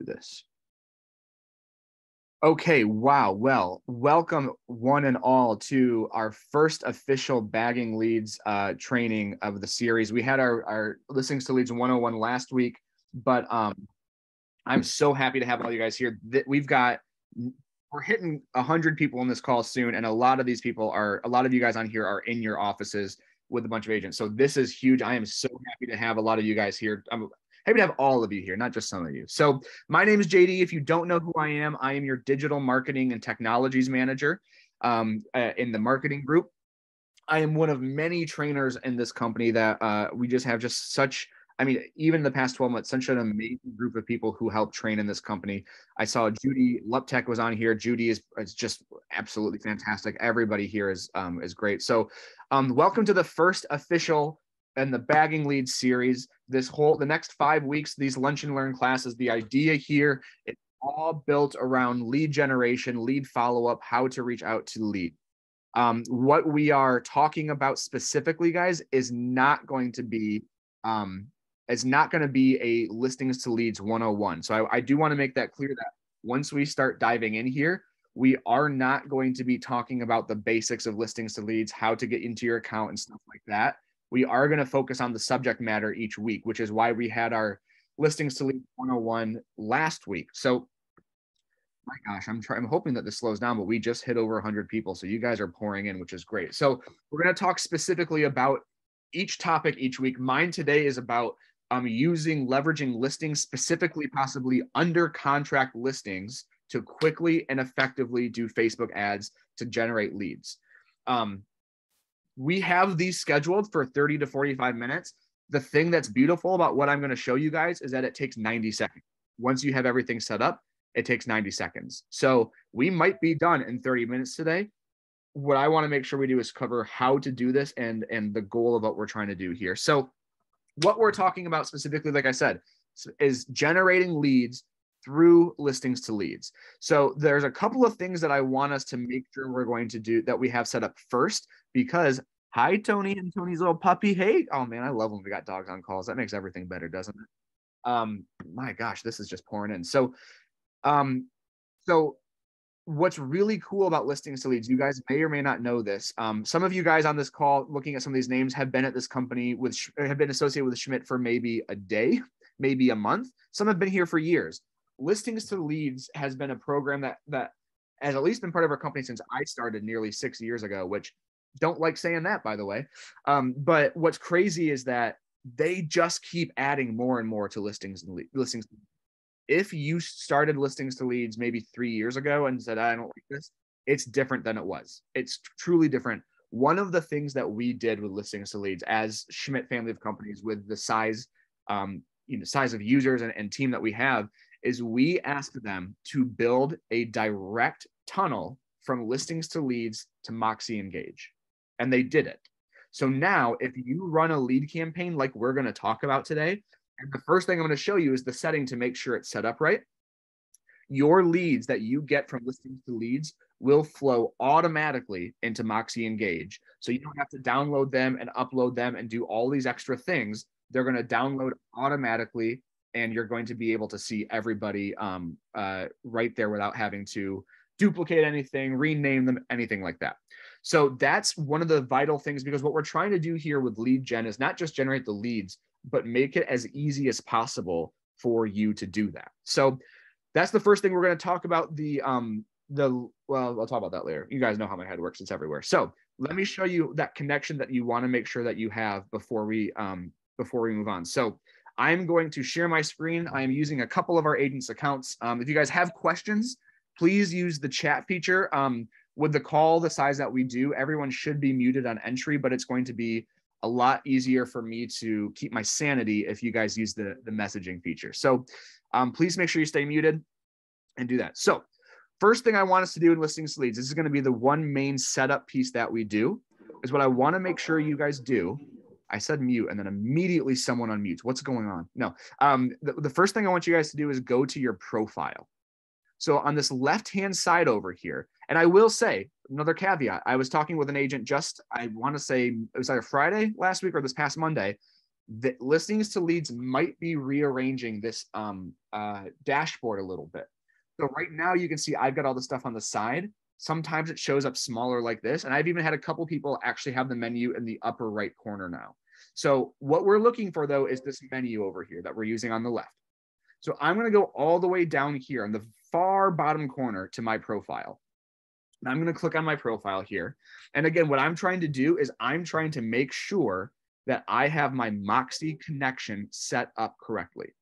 this. Okay, wow. Well, welcome one and all to our first official bagging leads training of the series. We had our listings to leads 101 last week, but I'm so happy to have all you guys here. We're hitting 100 people on this call soon, and a lot of you guys on here are in your offices with a bunch of agents. So this is huge. I am so happy to have a lot of you guys here. I'm happy to have all of you here, not just some of you. So my name is JD. If you don't know who I am your digital marketing and technologies manager in the marketing group. I am one of many trainers in this company that we just have just such, I mean, even the past 12 months, such an amazing group of people who help train in this company. I saw Judy Luptek was on here. Judy is just absolutely fantastic. Everybody here is great. So welcome to the first official and the bagging leads series. The next 5 weeks, these lunch and learn classes, the idea here, it's all built around lead generation, lead follow-up, how to reach out to lead. What we are talking about specifically, guys, is not going to be a listings to leads 101. So I do want to make that clear that once we start diving in here, we are not going to be talking about the basics of listings to leads, how to get into your account and stuff like that. We are going to focus on the subject matter each week, which is why we had our listings to leads 101 last week. So my gosh, I'm hoping that this slows down, but we just hit over 100 people. So you guys are pouring in, which is great. So we're going to talk specifically about each topic each week. Mine today is about leveraging listings, specifically possibly under contract listings, to quickly and effectively do Facebook ads to generate leads. We have these scheduled for 30 to 45 minutes. The thing that's beautiful about what I'm going to show you guys is that it takes 90 seconds. Once you have everything set up, it takes 90 seconds. So we might be done in 30 minutes today. What I want to make sure we do is cover how to do this and the goal of what we're trying to do here. So what we're talking about specifically, like I said, is generating leads through listings to leads. So there's a couple of things that I want us to make sure we're going to do that we have set up first, because hi, Tony and Tony's little puppy. Hey, oh man, I love when we got dogs on calls. That makes everything better, doesn't it? My gosh, this is just pouring in. So what's really cool about listings to leads, you guys may or may not know this. Some of you guys on this call, looking at some of these names, have been at this company have been associated with Schmidt for maybe a day, maybe a month. Some have been here for years. Listings to leads has been a program that has at least been part of our company since I started nearly 6 years ago, which don't like saying that, by the way. But what's crazy is that they just keep adding more and more to listings. If you started listings to leads maybe 3 years ago and said, I don't like this, it's different than it was. It's truly different. One of the things that we did with listings to leads as Schmidt family of companies, with the size of users and team that we have, is we asked them to build a direct tunnel from listings to leads to Moxie Engage. And they did it. So now if you run a lead campaign like we're going to talk about today, and the first thing I'm going to show you is the setting to make sure it's set up right, your leads that you get from listings to leads will flow automatically into Moxie Engage. So you don't have to download them and upload them and do all these extra things. They're going to download automatically, and you're going to be able to see everybody right there without having to duplicate anything, rename them, anything like that. So that's one of the vital things, because what we're trying to do here with lead gen is not just generate the leads, but make it as easy as possible for you to do that. So that's the first thing we're going to talk about. Well, I'll talk about that later. You guys know how my head works. It's everywhere. So let me show you that connection that you want to make sure that you have before we move on. So I'm going to share my screen. I am using a couple of our agents' accounts. If you guys have questions, please use the chat feature. With the call the size that we do, everyone should be muted on entry, but it's going to be a lot easier for me to keep my sanity if you guys use the messaging feature. So please make sure you stay muted and do that. So first thing I want us to do in listings to leads, this is going to be the one main setup piece that we do, is what I want to make sure you guys do. I said mute and then immediately someone unmutes. What's going on? No. The first thing I want you guys to do is go to your profile. So on this left-hand side over here, and I will say another caveat, I was talking with an agent I want to say it was either Friday last week or this past Monday. the listings to leads might be rearranging this dashboard a little bit. So right now you can see I've got all the stuff on the side. Sometimes it shows up smaller like this. And I've even had a couple people actually have the menu in the upper right corner now. So what we're looking for though is this menu over here that we're using on the left. So I'm going to go all the way down here in the far bottom corner to my profile. And I'm going to click on my profile here. And again, what I'm trying to do is I'm trying to make sure that I have my Moxie connection set up correctly.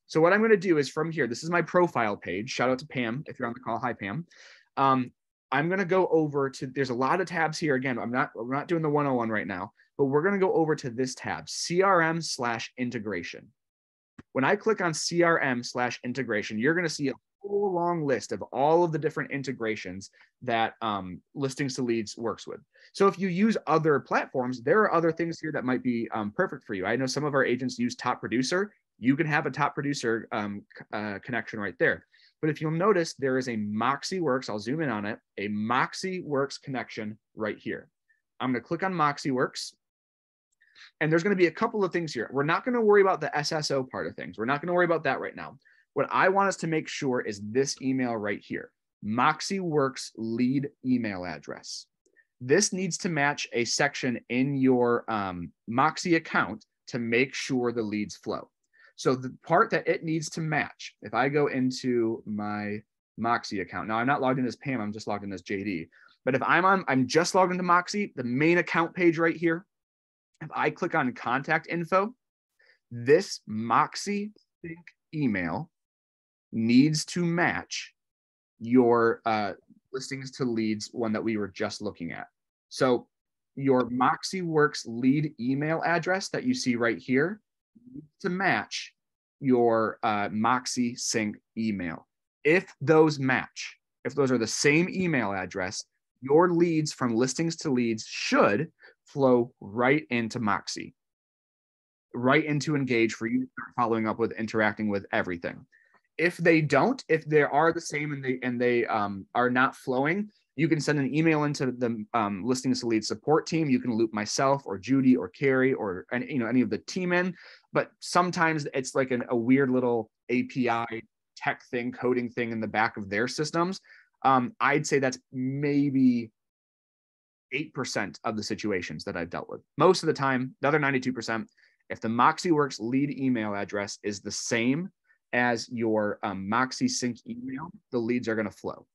So what I'm going to do is from here, this is my profile page. Shout out to Pam if you're on the call. Hi, Pam. I'm going to go over to, there's a lot of tabs here. Again, I'm not doing the 101 right now, but we're going to go over to this tab, CRM/integration. When I click on CRM/integration, you're going to see a whole long list of all of the different integrations that Listings to Leads works with. So if you use other platforms, there are other things here that might be perfect for you. I know some of our agents use Top Producer. You can have a Top Producer connection right there. But if you'll notice, there is a Moxie Works, I'll zoom in on it, a Moxie Works connection right here. I'm going to click on Moxie Works. And there's going to be a couple of things here. We're not going to worry about the SSO part of things. We're not going to worry about that right now. What I want us to make sure is this email right here, Moxie Works lead email address. This needs to match a section in your Moxie account to make sure the leads flow. So the part that it needs to match, if I go into my Moxie account, now I'm not logged in as Pam, I'm just logged in as JD. But if I'm just logged into Moxie, the main account page right here, if I click on contact info, this Moxie sync email needs to match your Listings to Leads one that we were just looking at. So your Moxie Works lead email address that you see right here needs to match your Moxie sync email. If those match, if those are the same email address, your leads from Listings to Leads should flow right into Moxie, right into Engage for you to start following up with, interacting with everything. If they don't, if they are the same and they are not flowing, you can send an email into the Listings to Leads support team. You can loop myself or Judy or Carrie or any of the team in. But sometimes it's like a weird little API tech thing, coding thing in the back of their systems. I'd say that's maybe 8% of the situations that I've dealt with. Most of the time, the other 92%, if the Moxie Works lead email address is the same as your Moxie sync email, the leads are going to flow.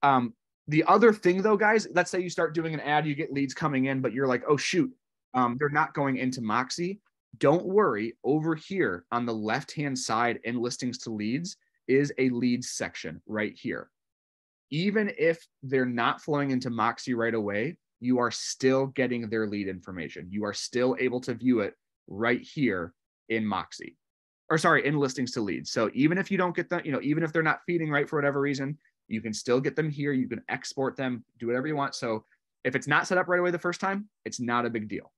The other thing though, guys, let's say you start doing an ad, you get leads coming in, but you're like, oh shoot, they're not going into Moxie. Don't worry, over here on the left-hand side in Listings to Leads is a leads section right here. Even if they're not flowing into Moxie right away, you are still getting their lead information. You are still able to view it right here in Moxie, or sorry, in Listings to Leads. So even if you don't get them, even if they're not feeding right for whatever reason, you can still get them here. You can export them, do whatever you want. So if it's not set up right away the first time, it's not a big deal.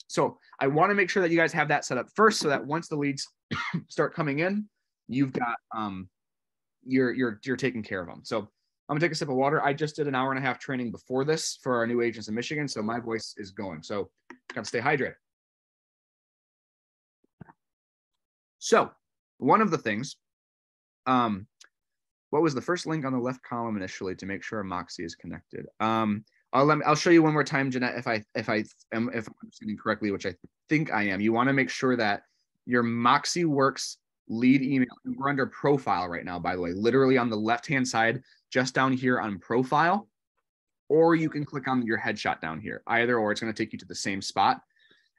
So I want to make sure that you guys have that set up first, so that once the leads start coming in, you've got you're taking care of them. So I'm gonna take a sip of water. I just did an 1.5 hour training before this for our new agents in Michigan, so my voice is going. So gotta stay hydrated. So one of the things, what was the first link on the left column initially to make sure Moxie is connected? I'll show you one more time, Jeanette, if I'm understanding correctly, which I think I am. You want to make sure that your Moxie Works lead email, we're under profile right now, by the way, literally on the left-hand side, just down here on profile, or you can click on your headshot down here, either, or it's going to take you to the same spot.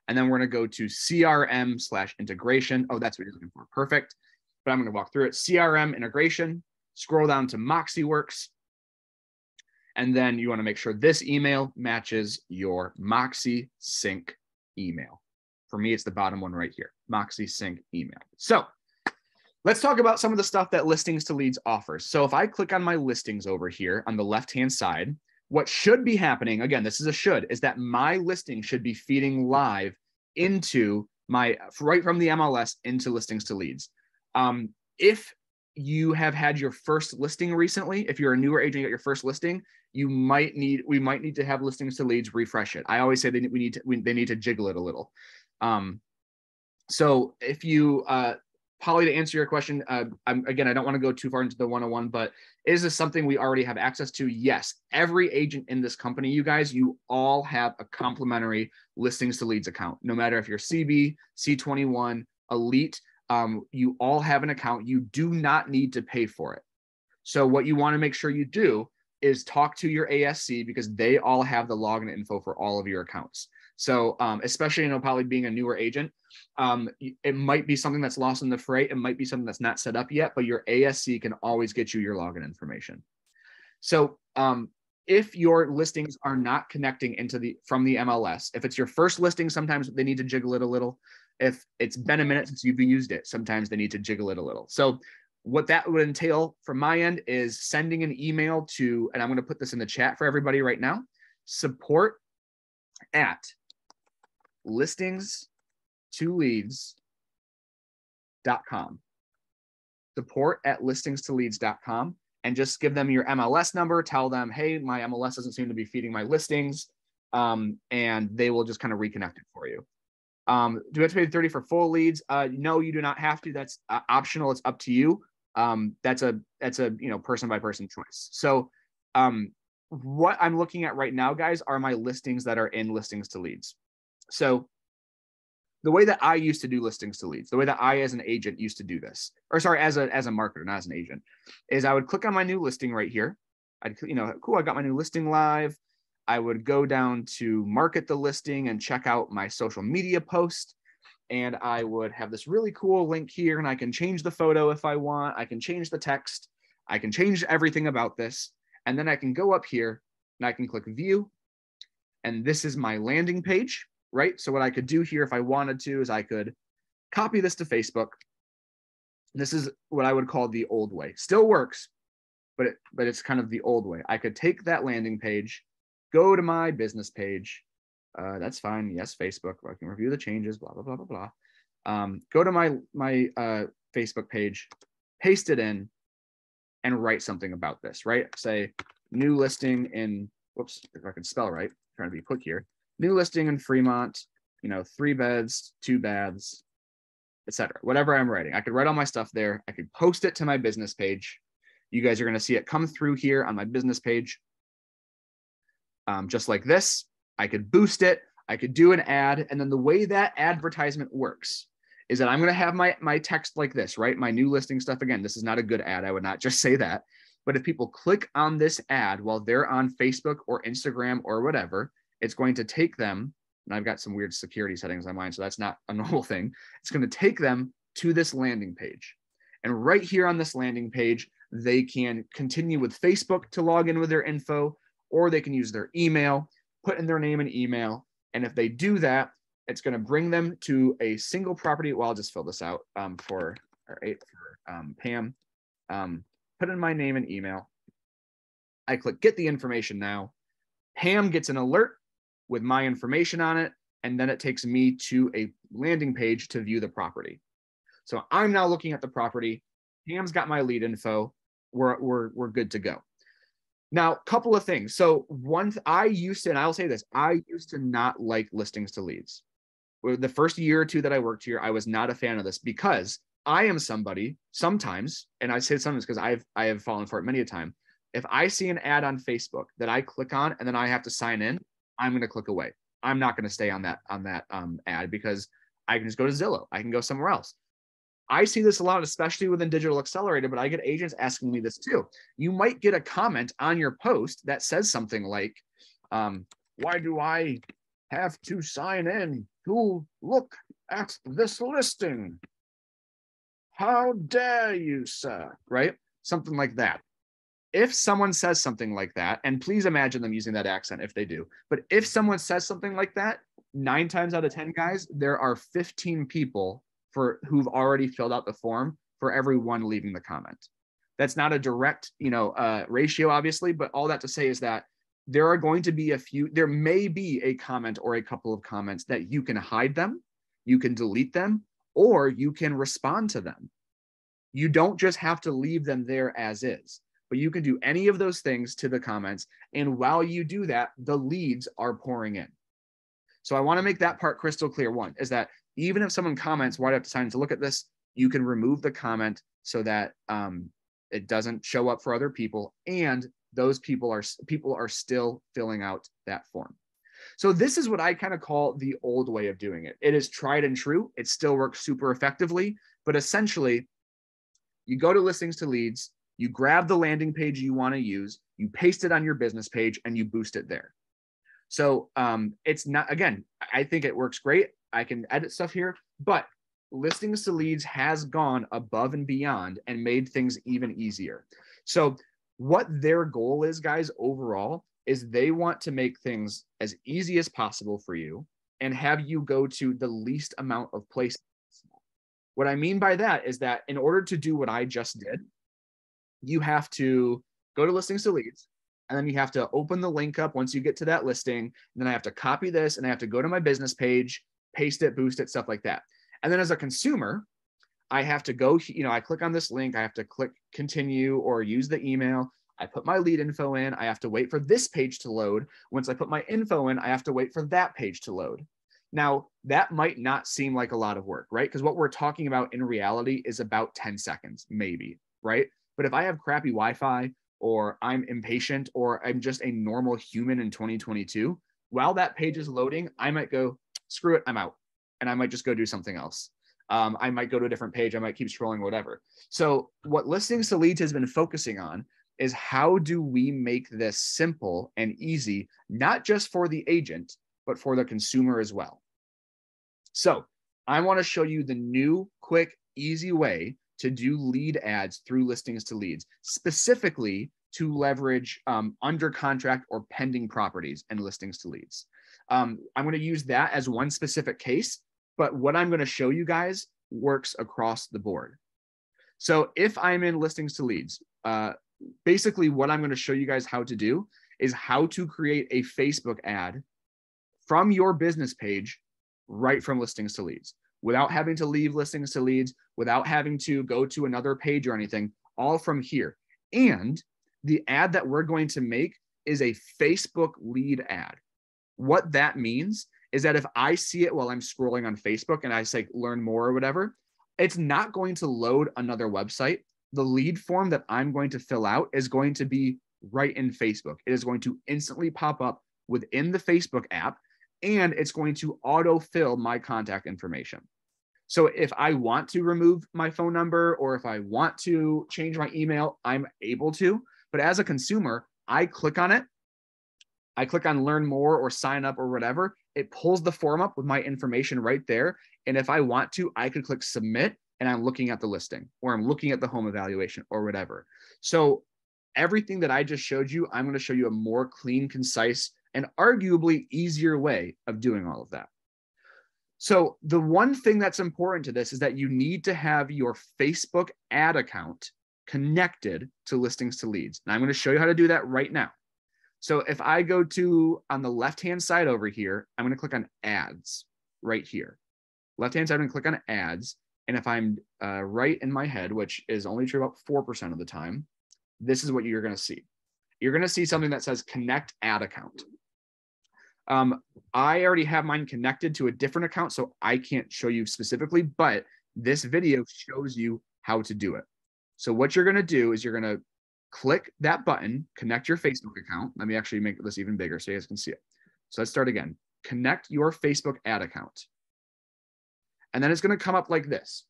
And then we're going to go to CRM/integration. Oh, that's what you're looking for. Perfect. But I'm going to walk through it. CRM integration, scroll down to Moxie Works. And then you want to make sure this email matches your Moxie sync email. For me, it's the bottom one right here, Moxie sync email. So let's talk about some of the stuff that Listings to Leads offers. So if I click on my listings over here on the left-hand side, what should be happening, again, this is a should, is that my listing should be feeding live into right from the MLS into Listings to Leads. If you have had your first listing recently, if you're a newer agent, you got your first listing, we might need to have listings to leads refresh it. I always say they need to jiggle it a little. So if you, Polly, to answer your question, again, I don't want to go too far into the 101, but is this something we already have access to? Yes. Every agent in this company, you guys, you all have a complimentary listings to leads account. No matter if you're CB, C21, Elite, you all have an account. You do not need to pay for it. So what you want to make sure you do is talk to your ASC, because they all have the login info for all of your accounts. So especially, probably being a newer agent, it might be something that's lost in the fray. It might be something that's not set up yet, but your ASC can always get you your login information. So if your listings are not connecting from the MLS, if it's your first listing, sometimes they need to jiggle it a little. If it's been a minute since you've used it, sometimes they need to jiggle it a little. So what that would entail from my end is sending an email to, and I'm going to put this in the chat for everybody right now, support@listingstoleads.com. support@listingstoleads.com, and just give them your MLS number. Tell them, hey, my MLS doesn't seem to be feeding my listings, and they will just kind of reconnect it for you. Do you have to pay $30 for full leads? No, you do not have to. That's optional. It's up to you. That's a person by person choice. So what I'm looking at right now, guys, are my listings that are in listings to leads. So the way that I used to do listings to leads, the way that I as an agent used to do this, or sorry, as a marketer, not as an agent, is I would click on my new listing right here. Cool, I got my new listing live. I would go down to market the listing and check out my social media post. And I would have this really cool link here, and I can change the photo if I want. I can change the text. I can change everything about this. And then I can go up here and I can click view. And this is my landing page, right? So what I could do here if I wanted to is I could copy this to Facebook. This is what I would call the old way. Still works, but it's kind of the old way. I could take that landing page, go to my business page. That's fine. Yes, Facebook. I can review the changes, blah, blah, blah, blah, blah. Go to my Facebook page, paste it in, and write something about this, right? Say new listing in, whoops, if I can spell right, I'm trying to be quick here. New listing in Fremont, 3 beds, 2 baths, etc. Whatever I'm writing. I could write all my stuff there. I could post it to my business page. You guys are going to see it come through here on my business page. Just like this. I could boost it. I could do an ad. And then the way that advertisement works is that I'm going to have my text like this, right? My new listing stuff. Again, this is not a good ad. I would not just say that. But if people click on this ad while they're on Facebook or Instagram or whatever, it's going to take them, and I've got some weird security settings on mine, so that's not a normal thing. It's going to take them to this landing page. And right here on this landing page, they can continue with Facebook to log in with their info, or they can use their email, put in their name and email. And if they do that, it's going to bring them to a single property. Well, I'll just fill this out for Pam. Put in my name and email. I click get the information now. Pam gets an alert with my information on it, and then it takes me to a landing page to view the property. So I'm now looking at the property. Pam's got my lead info. We're good to go. Now, a couple of things. So I used to, and I'll say this, I used to not like listings to leads. The first year or two that I worked here, I was not a fan of this because I am somebody sometimes, and I say sometimes because I have fallen for it many a time. If I see an ad on Facebook that I click on and then I have to sign in, I'm going to click away. I'm not going to stay on that ad because I can just go to Zillow. I can go somewhere else. I see this a lot, especially within Digital Accelerator, but I get agents asking me this too. You might get a comment on your post that says something like, why do I have to sign in to look at this listing? How dare you, sir? Right? Something like that. If someone says something like that, and please imagine them using that accent if they do, but if someone says something like that, 9 times out of 10, guys, there are 15 people who've already filled out the form for every one leaving the comment. That's not a direct, ratio, obviously, but all that to say is that there are going to be there may be a comment or a couple of comments that you can hide them, you can delete them, or you can respond to them. You don't just have to leave them there as is, but you can do any of those things to the comments. And while you do that, the leads are pouring in. So I want to make that part crystal clear. One is that even if someone comments, why do I have to sign in to look at this? You can remove the comment so that it doesn't show up for other people. And those people are still filling out that form. So this is what I kind of call the old way of doing it. It is tried and true. It still works super effectively, but essentially you go to listings to leads, you grab the landing page you want to use, you paste it on your business page, and you boost it there. So it's not, again, I think it works great. I can edit stuff here, but listings to leads has gone above and beyond and made things even easier. So what their goal is, guys, overall, is they want to make things as easy as possible for you and have you go to the least amount of places. What I mean by that is that in order to do what I just did, you have to go to listings to leads, and then you have to open the link up once you get to that listing. And then I have to copy this and I have to go to my business page, paste it, boost it, stuff like that. And then as a consumer, I have to go, I click on this link, I have to click continue or use the email. I put my lead info in, I have to wait for this page to load. Once I put my info in, I have to wait for that page to load. Now, that might not seem like a lot of work, right? Because what we're talking about in reality is about 10 seconds, maybe, right? But if I have crappy Wi-Fi, or I'm impatient, or I'm just a normal human in 2022, while that page is loading, I might go, screw it, I'm out. And I might just go do something else. I might go to a different page. I might keep scrolling, whatever. So what Listings to Leads has been focusing on is how do we make this simple and easy, not just for the agent, but for the consumer as well. So I want to show you the new, quick, easy way to do lead ads through Listings to Leads, specifically to leverage under contract or pending properties and Listings to Leads. I'm going to use that as one specific case, but what I'm going to show you guys works across the board. So if I'm in Listings to Leads, basically what I'm going to show you guys how to do is how to create a Facebook ad from your business page right from Listings to Leads, without having to leave Listings to Leads, without having to go to another page or anything, all from here. And the ad that we're going to make is a Facebook lead ad. What that means is that if I see it while I'm scrolling on Facebook and I say learn more or whatever, it's not going to load another website. The lead form that I'm going to fill out is going to be right in Facebook. It is going to instantly pop up within the Facebook app, and it's going to autofill my contact information. So if I want to remove my phone number or if I want to change my email, I'm able to. But as a consumer, I click on it. I click on learn more or sign up or whatever. It pulls the form up with my information right there. And if I want to, I could click submit and I'm looking at the listing or I'm looking at the home evaluation or whatever. So everything that I just showed you, I'm going to show you a more clean, concise, and arguably easier way of doing all of that. So the one thing that's important to this is that you need to have your Facebook ad account connected to Listings to Leads. And I'm going to show you how to do that right now. So if I go to on the left-hand side over here, I'm going to click on ads right here. Left-hand side, I'm going to click on ads. And if I'm right in my head, which is only true about 4% of the time, this is what you're going to see. You're going to see something that says connect ad account. I already have mine connected to a different account, so I can't show you specifically, but this video shows you how to do it. So what you're going to do is you're going to click that button, connect your Facebook account. Let me actually make this even bigger so you guys can see it. So let's start again. Connect your Facebook ad account. And then it's going to come up like this.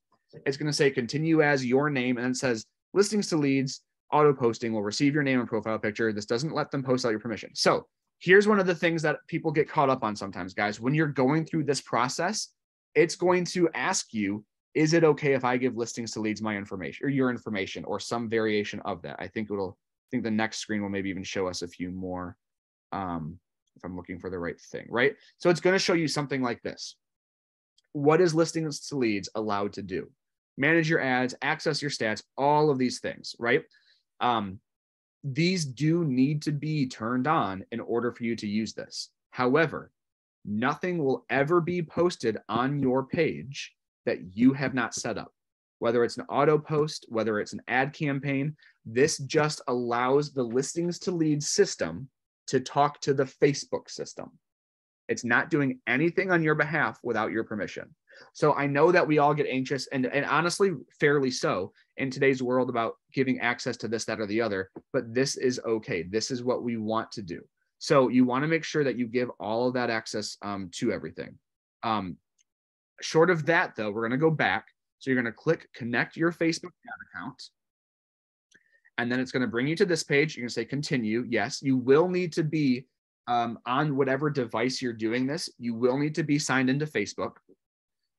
It's going to say continue as your name, and then it says Listings to Leads, auto posting will receive your name and profile picture. This doesn't let them post out your permission. So here's one of the things that people get caught up on sometimes, guys. When you're going through this process, it's going to ask you, is it okay if I give Listings to Leads my information or your information or some variation of that? I think the next screen will maybe even show us a few more if I'm looking for the right thing, right? So it's going to show you something like this. What is Listings to Leads allowed to do? Manage your ads, access your stats, all of these things, right? These do need to be turned on in order for you to use this. However, nothing will ever be posted on your page that you have not set up. whether it's an auto post, whether it's an ad campaign. This just allows the listings to leads system to talk to the Facebook system. It's not doing anything on your behalf without your permission. So I know that we all get anxious, and honestly, fairly so, in today's world about giving access to this, that, or the other, but this is okay. This is what we want to do. So you want to make sure that you give all of that access to everything. Short of that, though, we're going to go back. So you're going to click connect your Facebook ad account. And then it's going to bring you to this page. You're going to say continue. Yes, you will need to be on whatever device you're doing this. You will need to be signed into Facebook.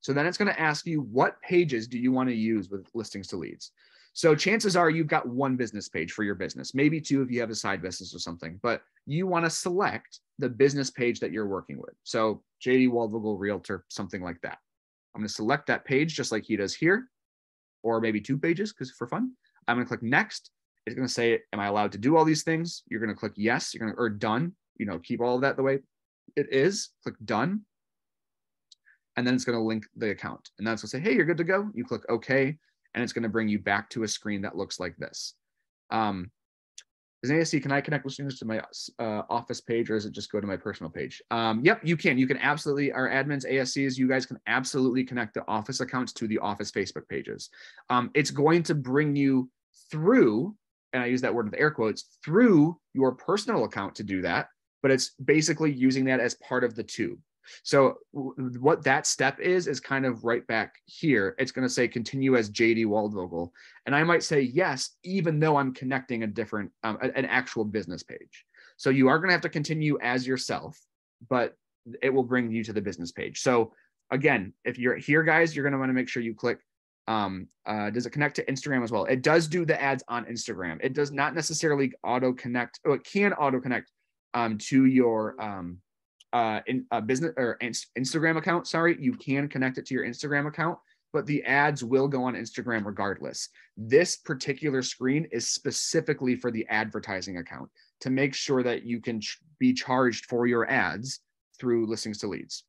So then it's going to ask you, what pages do you want to use with listings to leads? So chances are you've got one business page for your business, maybe two if you have a side business or something, but you want to select the business page that you're working with. So JD Waldvogel Realtor, something like that. I'm going to select that page just like he does here, or maybe two pages because for fun. I'm going to click next. It's going to say, am I allowed to do all these things? You're going to click yes, you're going to, or done, keep all of that the way it is. Click done. And then it's going to link the account. And that's going to say, hey, you're good to go. You click OK, and it's going to bring you back to a screen that looks like this. As an ASC, can I connect listeners to my office page, or does it just go to my personal page? Yep, you can. You can absolutely, our admins, ASCs, you guys can absolutely connect the office accounts to the office Facebook pages. It's going to bring you through, and I use that word with air quotes, through your personal account to do that, but it's basically using that as part of the tube. So what that step is kind of right back here. It's going to say continue as JD Waldvogel. And I might say yes, even though I'm connecting a different, an actual business page. So you are going to have to continue as yourself, but it will bring you to the business page. So again, if you're here, guys, you're going to want to make sure you click, does it connect to Instagram as well? It does do the ads on Instagram. It does not necessarily auto connect, or it can auto connect to your, in a business or Instagram account. Sorry, you can connect it to your Instagram account, but the ads will go on Instagram regardless. This particular screen is specifically for the advertising account to make sure that you can be charged for your ads through listings to leads.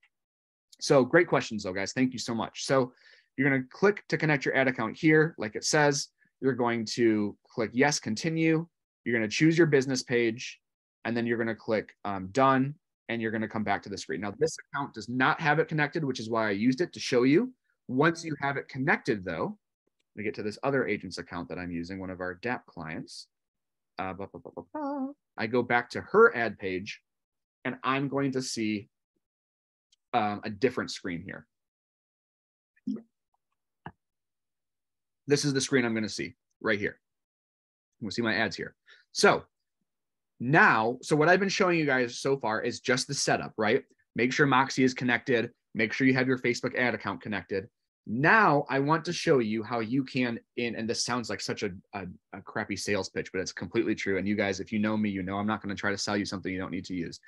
So great questions though, guys. Thank you so much. So you're going to click to connect your ad account here. Like it says, you're going to click yes, continue. You're going to choose your business page, and then you're going to click done. And you're going to come back to the screen. Now, this account does not have it connected, which is why I used it to show you. Once you have it connected, though, we get to this other agent's account that I'm using, one of our DAP clients. I go back to her ad page, and I'm going to see a different screen here. This is the screen I'm going to see right here. We'll see my ads here. So now, so what I've been showing you guys so far is just the setup, right? Make sure Moxie is connected. Make sure you have your Facebook ad account connected. Now I want to show you how you can, and this sounds like such a crappy sales pitch, but it's completely true. And you guys, if you know me, you know I'm not going to try to sell you something you don't need to use.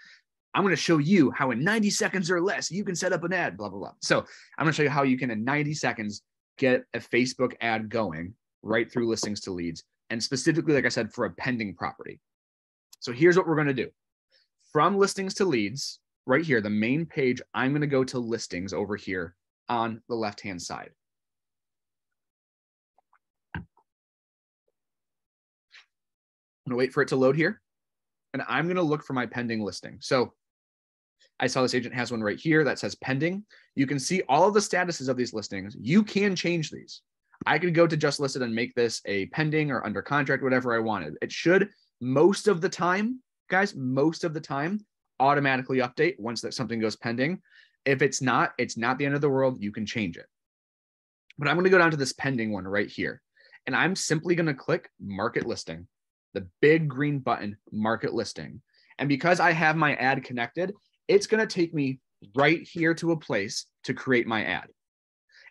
I'm going to show you how in 90 seconds or less, you can set up an ad, blah, blah, blah. So I'm going to show you how you can in 90 seconds get a Facebook ad going right through listings to leads. And specifically, like I said, for a pending property. So here's what we're going to do. From listings to leads, right here, the main page, I'm going to go to listings over here on the left-hand side. I'm going to wait for it to load here, and I'm going to look for my pending listing. So I saw this agent has one right here that says pending. You can see all of the statuses of these listings. You can change these. I could go to just listed and make this a pending or under contract, whatever I wanted. It should, most of the time, guys, most of the time, automatically update once that something goes pending. If it's not the end of the world. You can change it. But I'm going to go down to this pending one right here. And I'm simply going to click market listing, the big green button, market listing. And because I have my ad connected, it's going to take me right here to a place to create my ad.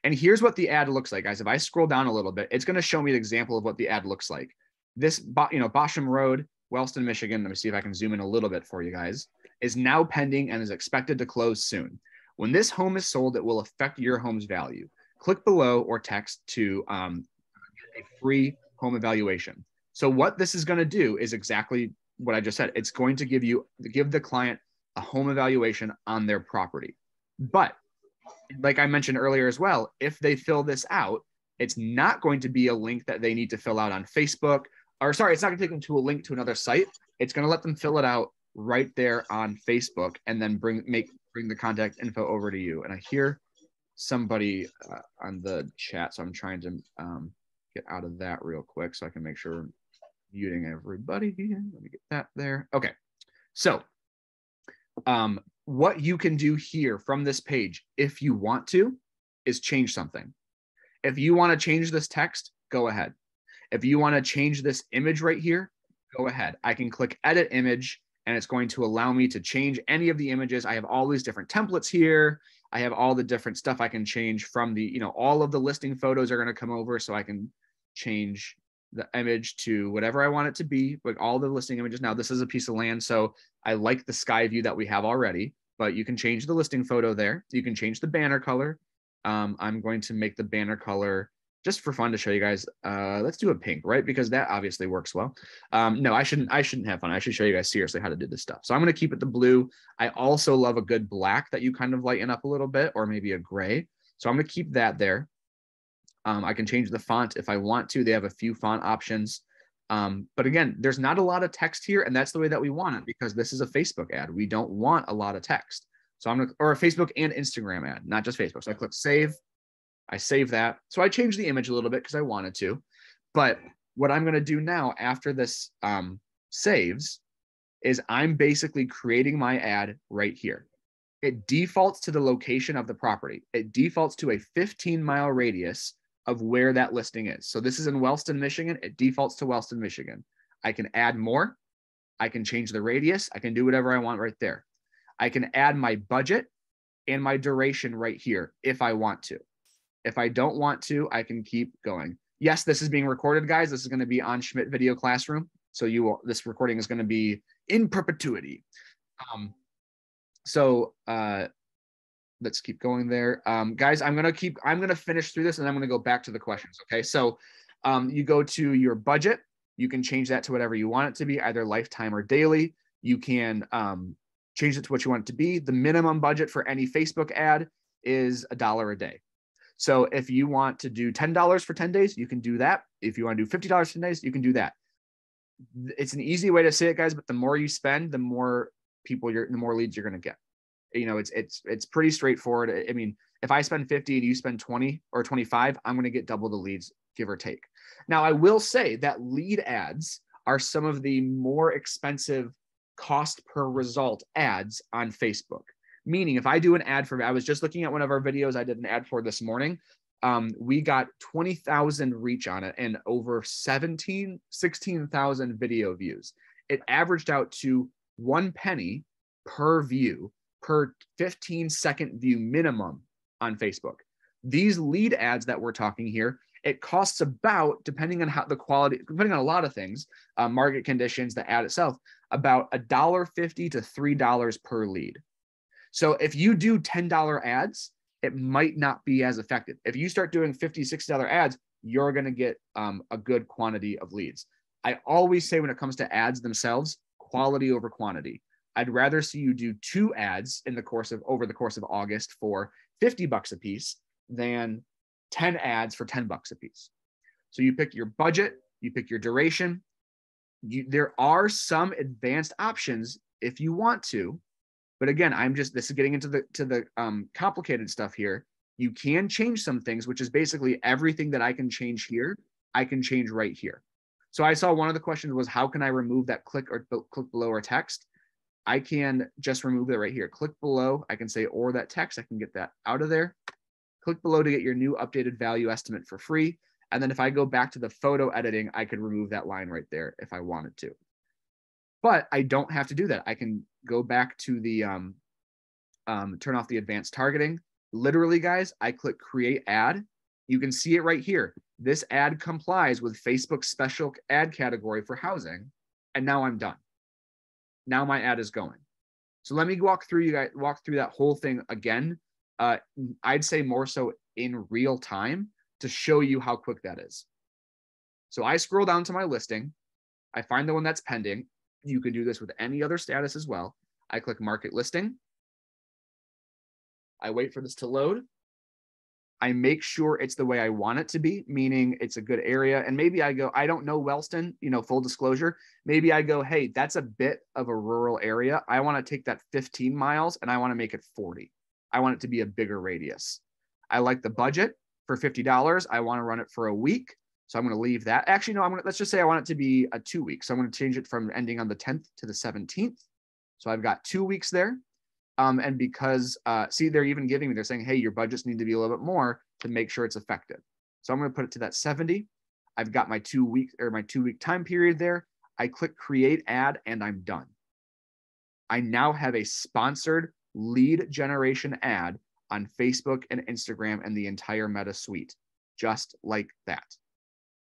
And here's what the ad looks like, guys. If I scroll down a little bit, it's going to show me the example of what the ad looks like. This, Bosham Road, Wellston, Michigan, let me see if I can zoom in a little bit for you guys, is now pending and is expected to close soon. When this home is sold, it will affect your home's value. Click below or text to a free home evaluation. So what this is going to do is exactly what I just said. It's going to give the client a home evaluation on their property. But like I mentioned earlier as well, if they fill this out, It's not going to be a link that they need to fill out on Facebook, or sorry, it's not going to take them to a link to another site. It's going to let them fill it out right there on Facebook, and then bring the contact info over to you. And I hear somebody on the chat, so I'm trying to get out of that real quick so I can make sure I'm muting everybody. Let me get that there. Okay, so what you can do here from this page, if you want to, is change something. If you want to change this text, go ahead. If you want to change this image right here, go ahead. I can click edit image, and it's going to allow me to change any of the images. I have all these different templates here. I have all the different stuff I can change from the, all of the listing photos are going to come over, so I can change the image to whatever I want it to be, like all the listing images. Now, this is a piece of land, so I like the sky view that we have already, but you can change the listing photo there. You can change the banner color. I'm going to make the banner color, just for fun to show you guys. Let's do a pink, right? Because that obviously works well. No, I shouldn't have fun. I should show you guys seriously how to do this stuff. So I'm going to keep it the blue. I also love a good black that you kind of lighten up a little bit, or maybe a gray. So I'm going to keep that there. I can change the font if I want to. They have a few font options. But again, there's not a lot of text here, and that's the way that we want it, because this is a Facebook ad. We don't want a lot of text. So I'm going to, or a Facebook and Instagram ad, not just Facebook. So I click save. I save that. So I changed the image a little bit because I wanted to. But what I'm going to do now after this saves is I'm basically creating my ad right here. It defaults to the location of the property. It defaults to a 15-mile radius of where that listing is. So this is in Wellston, Michigan. It defaults to Wellston, Michigan. I can add more. I can change the radius. I can do whatever I want right there. I can add my budget and my duration right here if I want to. If I don't want to, I can keep going. Yes, this is being recorded, guys. This is going to be on Schmidt Video Classroom. So this recording is going to be in perpetuity. Let's keep going there. Guys, I'm going to finish through this, and I'm going to go back to the questions. Okay. So you go to your budget. You can change that to whatever you want it to be, either lifetime or daily. You can change it to what you want it to be. The minimum budget for any Facebook ad is $1 a day. So if you want to do $10 for 10 days, you can do that. If you want to do $50 for 10 days, you can do that. It's an easy way to say it, guys, but the more you spend, the more the more leads you're going to get. It's pretty straightforward. I mean, if I spend 50 and you spend 20 or 25, I'm going to get double the leads, give or take. Now, I will say that lead ads are some of the more expensive cost per result ads on Facebook. Meaning, if I do an ad I was just looking at one of our videos I did an ad for this morning. We got 20,000 reach on it and over 16,000 video views. It averaged out to 1 penny per view, per 15-second view minimum on Facebook. These lead ads that we're talking here, it costs about, depending on how the quality, depending on a lot of things, market conditions, the ad itself, about $1.50 to $3 per lead. So if you do $10 ads, it might not be as effective. If you start doing $50, $60 ads, you're going to get a good quantity of leads. I always say when it comes to ads themselves, quality over quantity. I'd rather see you do 2 ads over the course of August for $50 a piece than 10 ads for $10 a piece. So you pick your budget, you pick your duration. There are some advanced options if you want to, but again, this is getting into the complicated stuff here. You can change some things, which is basically everything that I can change here, I can change right here. So I saw one of the questions was, how can I remove that click below or text? I can just remove it right here. Click below, I can say, or that text, I can get that out of there. Click below to get your new updated value estimate for free. And then if I go back to the photo editing, I could remove that line right there if I wanted to. But I don't have to do that. I can go back to the turn off the advanced targeting. Literally, guys, I click create ad. You can see it right here. This ad complies with Facebook's special ad category for housing. And now I'm done. Now my ad is going. So let me walk through that whole thing again. I'd say more so in real time to show you how quick that is. So I scroll down to my listing. I find the one that's pending. You can do this with any other status as well. I click market listing. I wait for this to load. I make sure it's the way I want it to be, meaning it's a good area. And maybe I go, I don't know Wellston, full disclosure. Maybe I go, hey, that's a bit of a rural area. I want to take that 15 miles and I want to make it 40. I want it to be a bigger radius. I like the budget for $50. I want to run it for a week. So I'm going to leave that. Actually, no, let's just say I want it to be a 2 weeks. So I'm going to change it from ending on the 10th to the 17th. So I've got 2 weeks there. And because, see, they're even giving me, they're saying, hey, your budgets need to be a little bit more to make sure it's effective. So I'm going to put it to that 70. I've got my 2 week or my 2 week time period there. I click create ad and I'm done. I now have a sponsored lead generation ad on Facebook and Instagram and the entire Meta suite, just like that.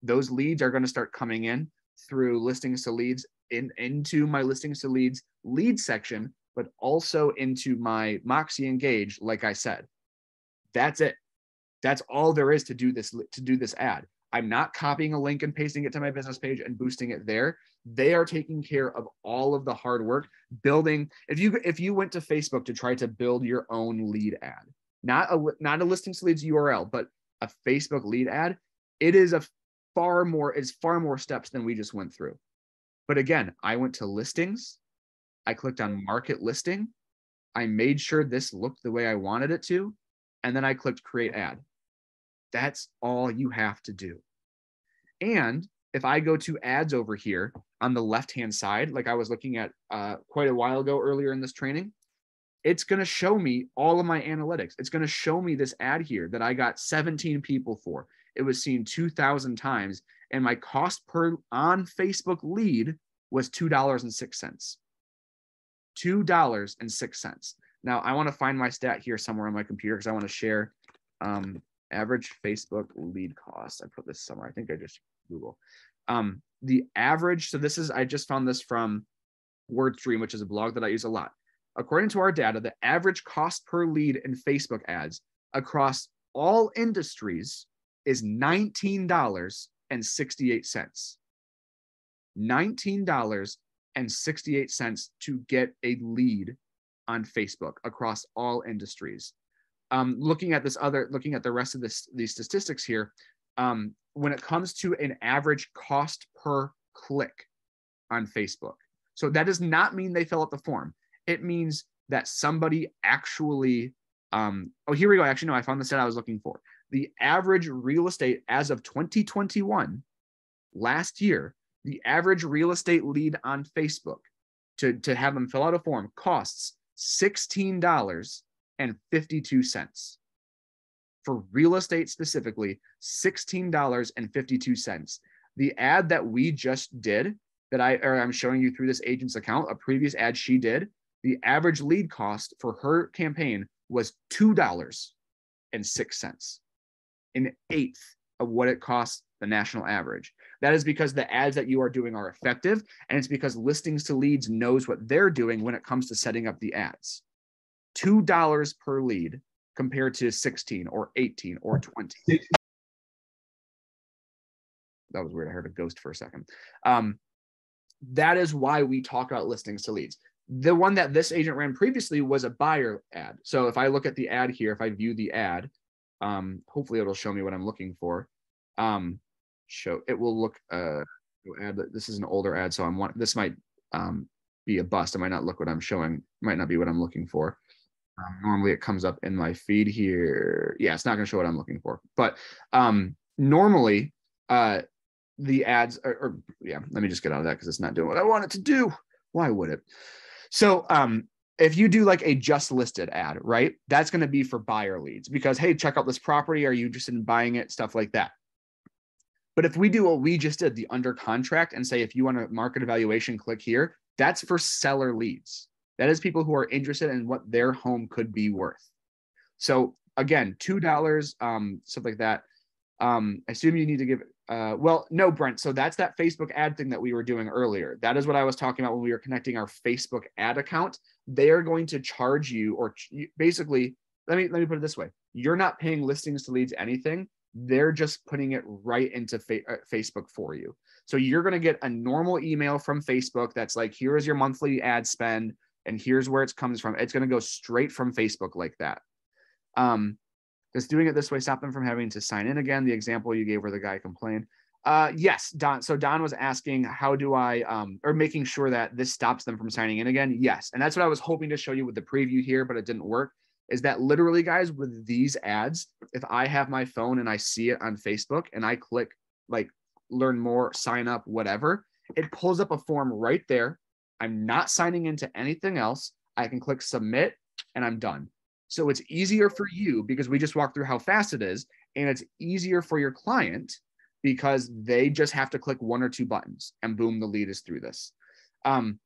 Those leads are going to start coming in through listings to leads into my listings to leads lead section, but also into my Moxie Engage. Like I said, that's it. That's all there is to do this ad. I'm not copying a link and pasting it to my business page and boosting it there. They are taking care of all of the hard work building. If you went to Facebook to try to build your own lead ad, not a listings to leads URL, but a Facebook lead ad, it is far more steps than we just went through. But again, I went to listings. I clicked on market listing. I made sure this looked the way I wanted it to. And then I clicked create ad. That's all you have to do. And if I go to ads over here on the left-hand side, like I was looking at quite a while ago earlier in this training, it's going to show me all of my analytics. It's going to show me this ad here that I got 17 people for. It was seen 2,000 times. And my cost per on Facebook lead was $2.06. $2.06. Now I want to find my stat here somewhere on my computer because I want to share average Facebook lead cost. I put this somewhere. I think I just Google. The average, so this is, I just found this from WordStream, which is a blog that I use a lot. According to our data, the average cost per lead in Facebook ads across all industries is $19.68. $19.68 to get a lead on Facebook across all industries. Looking at the rest of these statistics here, when it comes to an average cost per click on Facebook. So that does not mean they fill out the form. It means that somebody actually, here we go. Actually, no, I found the stat I was looking for. The average real estate as of 2021, last year, the average real estate lead on Facebook to have them fill out a form costs $16.52. For real estate specifically, $16.52. The ad that we just did, I'm showing you through this agent's account, a previous ad she did, the average lead cost for her campaign was $2.06, an eighth of what it costs the national average. That is because the ads that you are doing are effective, and it's because listings to leads knows what they're doing when it comes to setting up the ads. $2 per lead compared to 16 or 18 or 20. That was weird. I heard a ghost for a second. That is why we talk about listings to leads. The one that this agent ran previously was a buyer ad. So if I look at the ad here, if I view the ad, hopefully it'll show me what I'm looking for. It will look, this is an older ad. So this might be a bust. I might not look what I'm showing. Might not be what I'm looking for. Normally it comes up in my feed here. Yeah, it's not going to show what I'm looking for. But normally the ads let me just get out of that because it's not doing what I want it to do. Why would it? So if you do like a just listed ad, right, that's going to be for buyer leads because, hey, check out this property. Are you interested in buying it? Stuff like that. But if we do what we just did, the under contract, and say, if you want a market evaluation, click here, that's for seller leads. That is people who are interested in what their home could be worth. So again, $2, stuff like that. I assume you need to give, well, no, Brent. So that's that Facebook ad thing that we were doing earlier. That is what I was talking about when we were connecting our Facebook ad account. They are going to charge you, or basically, let me put it this way. You're not paying listings to leads anything. They're just putting it right into Facebook for you. So you're going to get a normal email from Facebook that's like, here is your monthly ad spend, and here's where it comes from. It's going to go straight from Facebook like that. Does doing it this way stop them from having to sign in again? The example you gave where the guy complained. Yes, Don. So Don was asking, how do I, or making sure that this stops them from signing in again? Yes. And that's what I was hoping to show you with the preview here, but it didn't work. Is that literally, guys, with these ads, if I have my phone and I see it on Facebook and I click like learn more, sign up, whatever, it pulls up a form right there. I'm not signing into anything else. I can click submit and I'm done. So it's easier for you because we just walked through how fast it is, and it's easier for your client because they just have to click one or two buttons and boom, the lead is through this. Yep,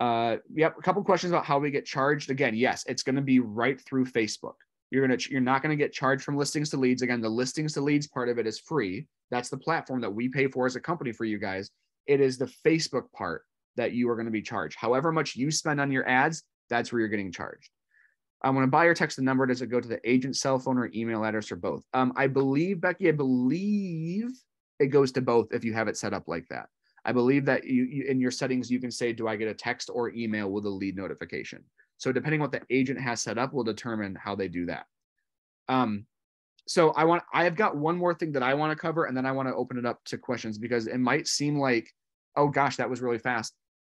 a couple questions about how we get charged. Again, yes, it's going to be right through Facebook. You're not going to get charged from listings to leads. Again, the listings to leads part of it is free. That's the platform that we pay for as a company for you guys. It is the Facebook part that you are going to be charged. However much you spend on your ads, that's where you're getting charged. When a buyer texts the number, does it go to the agent's cell phone or email address or both? I believe, Becky, it goes to both if you have it set up like that. I believe that you in your settings, you can say, do I get a text or email with a lead notification? So depending on what the agent has set up will determine how they do that. So I have got one more thing that I want to cover, and then I want to open it up to questions because it might seem like, oh gosh, that was really fast.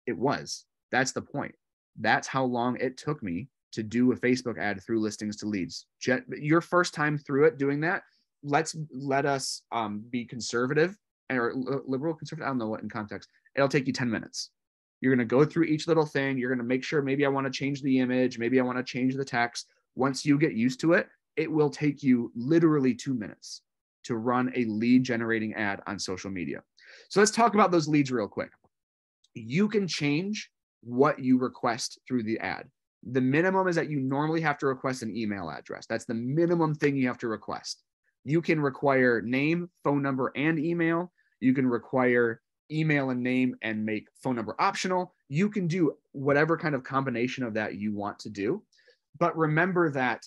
It was. That's the point. That's how long it took me to do a Facebook ad through listings to leads. Your first time through it doing that, let us be conservative or liberal conservative. I don't know what in context. It'll take you 10 minutes. You're going to go through each little thing. You're going to make sure maybe I want to change the image. Maybe I want to change the text. Once you get used to it, it will take you literally 2 minutes to run a lead generating ad on social media. So let's talk about those leads real quick. You can change what you request through the ad. The minimum is that you normally have to request an email address. That's the minimum thing you have to request. You can require name, phone number, and email. You can require email and name and make phone number optional. You can do whatever kind of combination of that you want to do. But remember that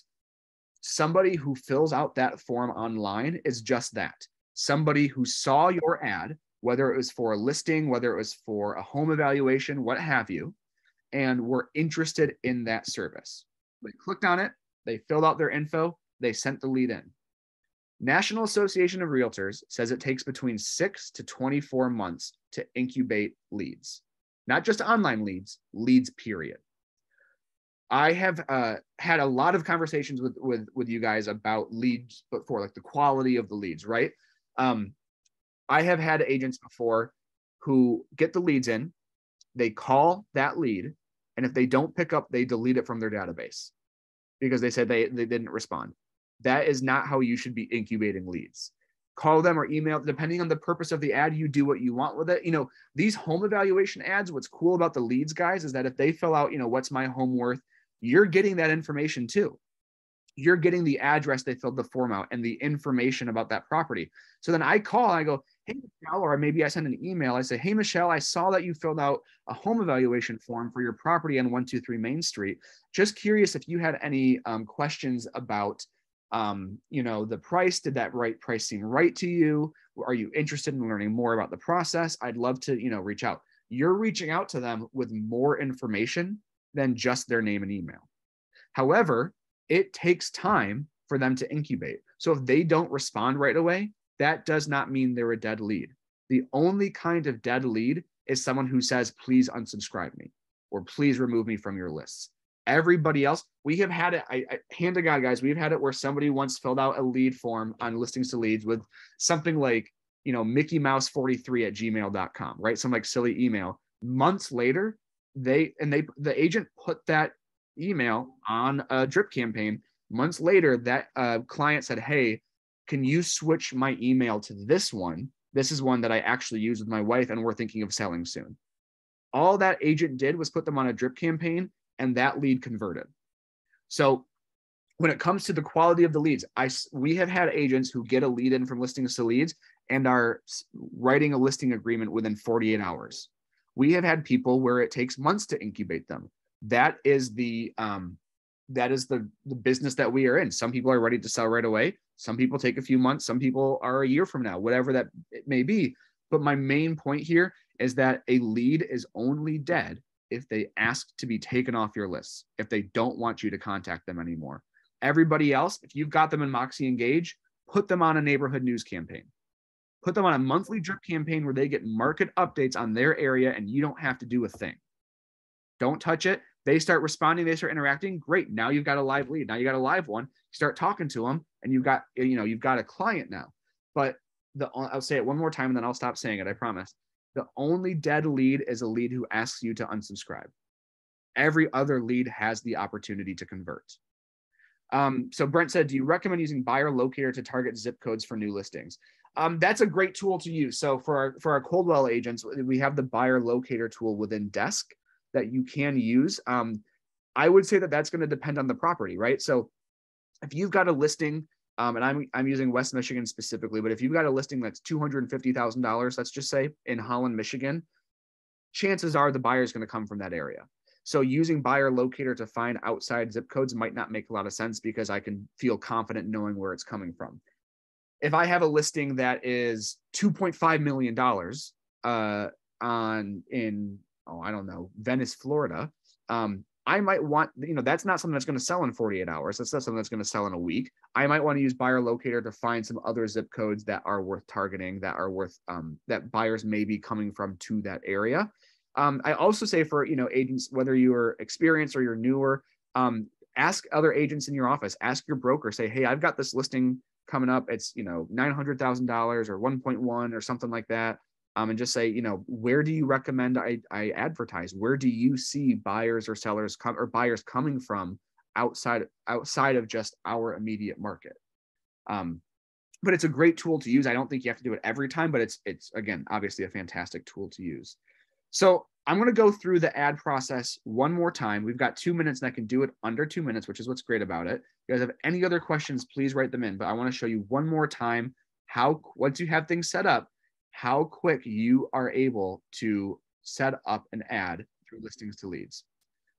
somebody who fills out that form online is just that. Somebody who saw your ad, whether it was for a listing, whether it was for a home evaluation, what have you, and were interested in that service. They clicked on it, they filled out their info, they sent the lead in. National Association of Realtors says it takes between 6 to 24 months to incubate leads. Not just online leads, leads period. I have had a lot of conversations with you guys about leads before, like the quality of the leads, right? I have had agents before who get the leads in, they call that lead, and if they don't pick up, they delete it from their database because they said they didn't respond. That is not how you should be incubating leads. Call them or email, depending on the purpose of the ad, you do what you want with it. You know, these home evaluation ads, what's cool about the leads, guys, is that if they fill out, what's my home worth, you're getting that information too. You're getting the address they filled the form out and the information about that property. So then I call and I go, hey, Michelle, or maybe I send an email. I say, hey, Michelle, I saw that you filled out a home evaluation form for your property on 123 Main Street. Just curious if you had any questions about, the price. Did that price seem right to you? Are you interested in learning more about the process? I'd love to, reach out. You're reaching out to them with more information than just their name and email. However, it takes time for them to incubate. So if they don't respond right away, that does not mean they're a dead lead. The only kind of dead lead is someone who says, please unsubscribe me or please remove me from your lists. Everybody else, we have had it, hand to God, guys, we've had it where somebody once filled out a lead form on listings to leads with something like, Mickey Mouse 43 at gmail.com, right? Some like silly email. Months later, the agent put that email on a drip campaign. Months later, that client said, hey, can you switch my email to this one? This is one that I actually use with my wife and we're thinking of selling soon. All that agent did was put them on a drip campaign and that lead converted. So when it comes to the quality of the leads, we have had agents who get a lead in from listings to leads and are writing a listing agreement within 48 hours. We have had people where it takes months to incubate them. That is the business that we are in. Some people are ready to sell right away. Some people take a few months. Some people are a year from now, whatever that it may be. But my main point here is that a lead is only dead if they ask to be taken off your list, if they don't want you to contact them anymore. Everybody else, if you've got them in Moxie Engage, put them on a neighborhood news campaign. Put them on a monthly drip campaign where they get market updates on their area and you don't have to do a thing. Don't touch it. They start responding, they start interacting. Great. Now you've got a live lead. Now you got a live one. Start talking to them and you've got a client now. But I'll say it one more time and then I'll stop saying it. I promise. The only dead lead is a lead who asks you to unsubscribe. Every other lead has the opportunity to convert. So Brent said, do you recommend using Buyer Locator to target zip codes for new listings? That's a great tool to use. So for our Coldwell agents, we have the Buyer Locator tool within Desk that you can use. I would say that that's going to depend on the property, right? So if you've got a listing, and I'm using West Michigan specifically, but if you've got a listing that's $250,000, let's just say in Holland, Michigan, chances are the buyer is going to come from that area. So using Buyer Locator to find outside zip codes might not make a lot of sense because I can feel confident knowing where it's coming from. If I have a listing that is $2.5 million I don't know, Venice, Florida, I might want, that's not something that's going to sell in 48 hours. That's not something that's going to sell in a week. I might want to use Buyer Locator to find some other zip codes that are worth targeting, that are worth, that buyers may be coming from to that area. I also say for, agents, whether you're experienced or you're newer, ask other agents in your office, ask your broker, say, hey, I've got this listing coming up. It's, $900,000 or 1.1 or something like that. And just say, where do you recommend I advertise? Where do you see buyers or sellers buyers coming from outside of just our immediate market? But it's a great tool to use. I don't think you have to do it every time, but it's again, obviously a fantastic tool to use. So I'm going to go through the ad process one more time. We've got 2 minutes and I can do it under 2 minutes, which is what's great about it. If you guys have any other questions, please write them in, but I want to show you one more time how, once you have things set up, how quick you are able to set up an ad through Listings to Leads.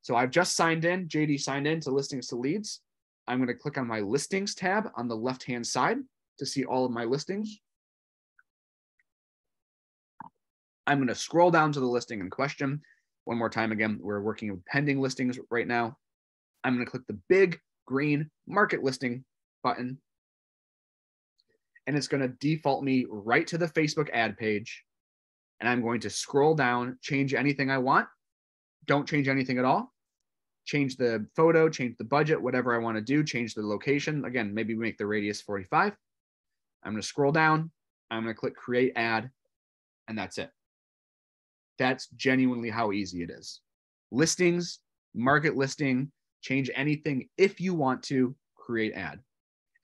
So I've just signed in, JD signed in to Listings to Leads. I'm going to click on my Listings tab on the left-hand side to see all of my listings. I'm going to scroll down to the listing in question. One more time again, we're working with pending listings right now. I'm going to click the big green market listing button. And it's going to default me right to the Facebook ad page. And I'm going to scroll down, change anything I want. Don't change anything at all. Change the photo, change the budget, whatever I want to do, change the location. Again, maybe make the radius 45. I'm going to scroll down. I'm going to click create ad. And that's it. That's genuinely how easy it is. Listings, market listing, change anything if you want to, create ad.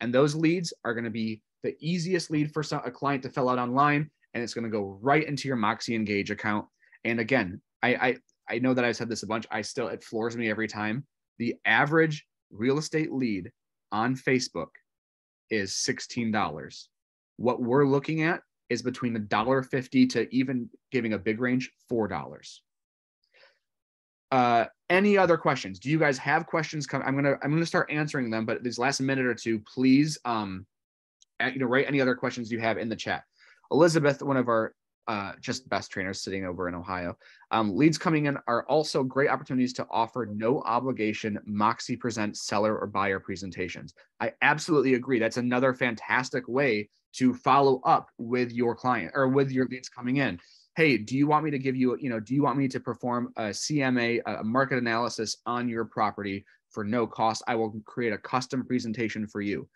And those leads are going to be the easiest lead for a client to fill out online, and it's going to go right into your Moxie Engage account. And again, I know that I've said this a bunch. It floors me every time. The average real estate lead on Facebook is $16. What we're looking at is between $1.50 to, even giving a big range, $4. Any other questions? Do you guys have questions? I'm gonna start answering them, but this last minute or two, please, write any other questions you have in the chat. Elizabeth, one of our just best trainers sitting over in Ohio. Leads coming in are also great opportunities to offer no obligation Moxie Present seller or buyer presentations. I absolutely agree. That's another fantastic way to follow up with your client or with your leads coming in. Hey, do you want me to give you, do you want me to perform a CMA, a market analysis on your property for no cost? I will create a custom presentation for you.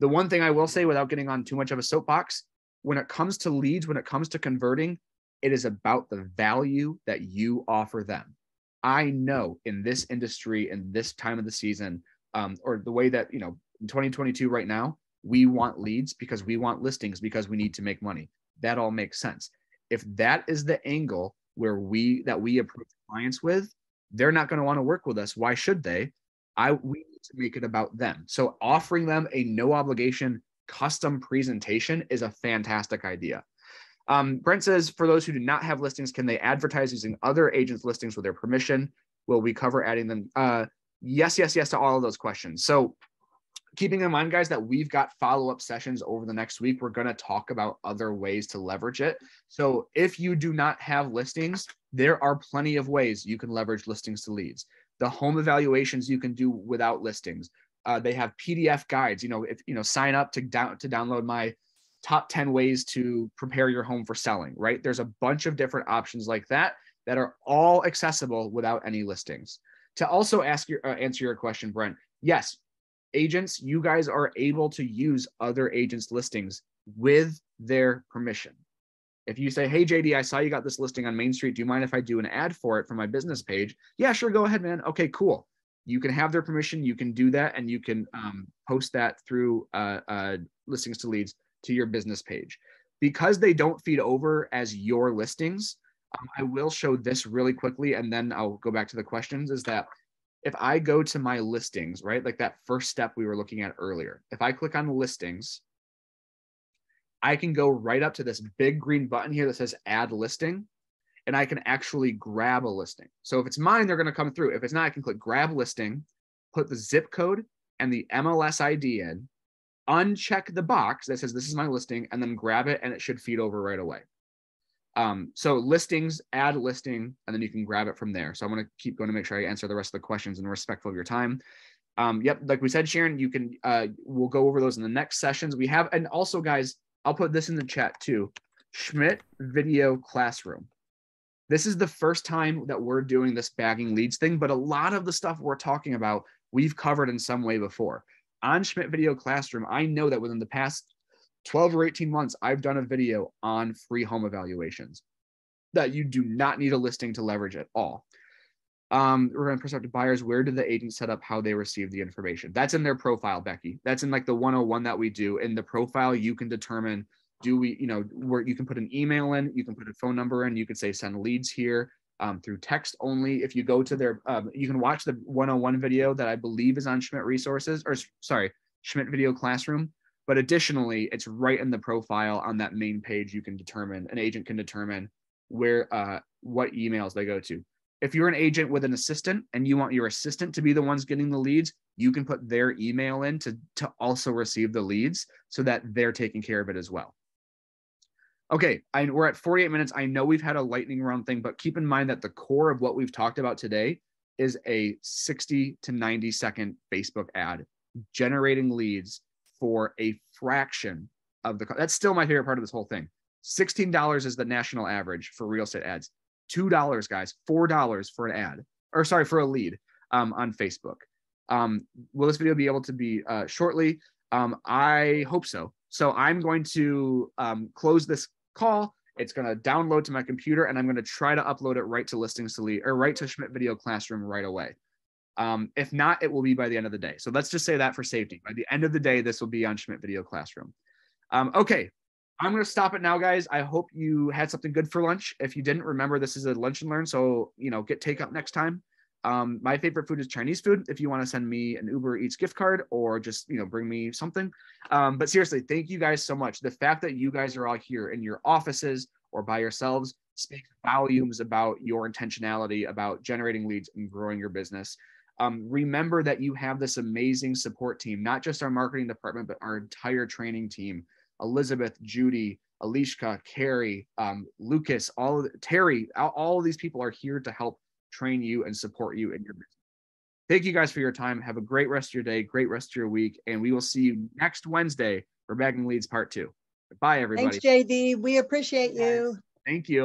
The one thing I will say, without getting on too much of a soapbox, when it comes to leads, when it comes to converting, it is about the value that you offer them. I know in this industry, in this time of the season, or the way that, in 2022 right now, we want leads because we want listings because we need to make money. That all makes sense. If that is the angle where we approach clients with, they're not going to want to work with us. Why should they? We need to make it about them. So offering them a no obligation custom presentation is a fantastic idea. Brent says, for those who do not have listings, can they advertise using other agents' listings with their permission? Will we cover adding them? Yes to all of those questions. So keeping in mind, guys, that we've got follow-up sessions over the next week, we're going to talk about other ways to leverage it. So if you do not have listings, there are plenty of ways you can leverage listings to leads. The home evaluations you can do without listings. They have PDF guides. If sign up to download my top 10 ways to prepare your home for selling, right? There's a bunch of different options like that are all accessible without any listings. To also answer your question, Brent, yes, agents, you guys are able to use other agents' listings with their permission. If you say, hey, JD, I saw you got this listing on Main Street. Do you mind if I do an ad for it for my business page? Yeah, sure. Go ahead, man. Okay, cool. You can have their permission. You can do that. And you can post that through listings to leads to your business page. Because they don't feed over as your listings, I will show this really quickly, and then I'll go back to the questions, is that if I go to my listings, right, like that first step we were looking at earlier, if I click on listings, I can go right up to this big green button here that says add listing, and I can actually grab a listing. So if it's mine, they're going to come through. If it's not, I can click grab listing, put the zip code and the MLS ID in, uncheck the box that says this is my listing, and then grab it, and it should feed over right away. So listings, add listing, and then you can grab it from there. So I'm going to keep going to make sure I answer the rest of the questions and respectful of your time. Yep, like we said, Sharon, you can, we'll go over those in the next sessions. We have, and also guys, I'll put this in the chat too, Schmidt Video Classroom. This is the first time that we're doing this bagging leads thing, but a lot of the stuff we're talking about, we've covered in some way before. On Schmidt Video Classroom, I know that within the past 12 or 18 months, I've done a video on free home evaluations that you do not need a listing to leverage at all. We're going to prospective buyers. Where do the agents set up how they receive the information? That's in their profile, Becky. That's in like the 101 that we do. In the profile, you can determine, do we, where you can put an email in, you can put a phone number in, you can say send leads here through text only. If you go to their, you can watch the 101 video that I believe is on Schmidt Resources, or sorry, Schmidt Video Classroom. But additionally, it's right in the profile on that main page. You can determine, an agent can determine where, what emails they go to. If you're an agent with an assistant and you want your assistant to be the ones getting the leads, you can put their email in to also receive the leads so that they're taking care of it as well. Okay, we're at 48 minutes. I know we've had a lightning round thing, but keep in mind that the core of what we've talked about today is a 60 to 90 second Facebook ad generating leads for a fraction of the, that's still my favorite part of this whole thing. $16 is the national average for real estate ads. $2, guys, $4 for an ad, or sorry, for a lead on Facebook. Will this video be able to be shortly? I hope so. So I'm going to close this call. It's going to download to my computer, and I'm going to try to upload it right to listings to lead, or right to Schmidt Video Classroom right away. If not, it will be by the end of the day. So let's just say that for safety. By the end of the day, this will be on Schmidt Video Classroom. Okay, I'm going to stop it now, guys. I hope you had something good for lunch. If you didn't, remember this is a lunch and learn, so get takeout next time. My favorite food is Chinese food. If you want to send me an Uber Eats gift card, or just bring me something. But seriously, thank you guys so much. The fact that you guys are all here in your offices or by yourselves speaks volumes about your intentionality about generating leads and growing your business. Remember that you have this amazing support team, not just our marketing department, but our entire training team. Elizabeth, Judy, Alishka, Carrie, Lucas, Terry, all of these people are here to help train you and support you in your business. Thank you guys for your time. Have a great rest of your day, great rest of your week, and we will see you next Wednesday for Bagging Leads Part 2. Bye, everybody. Thanks, JD. We appreciate you. Thank you.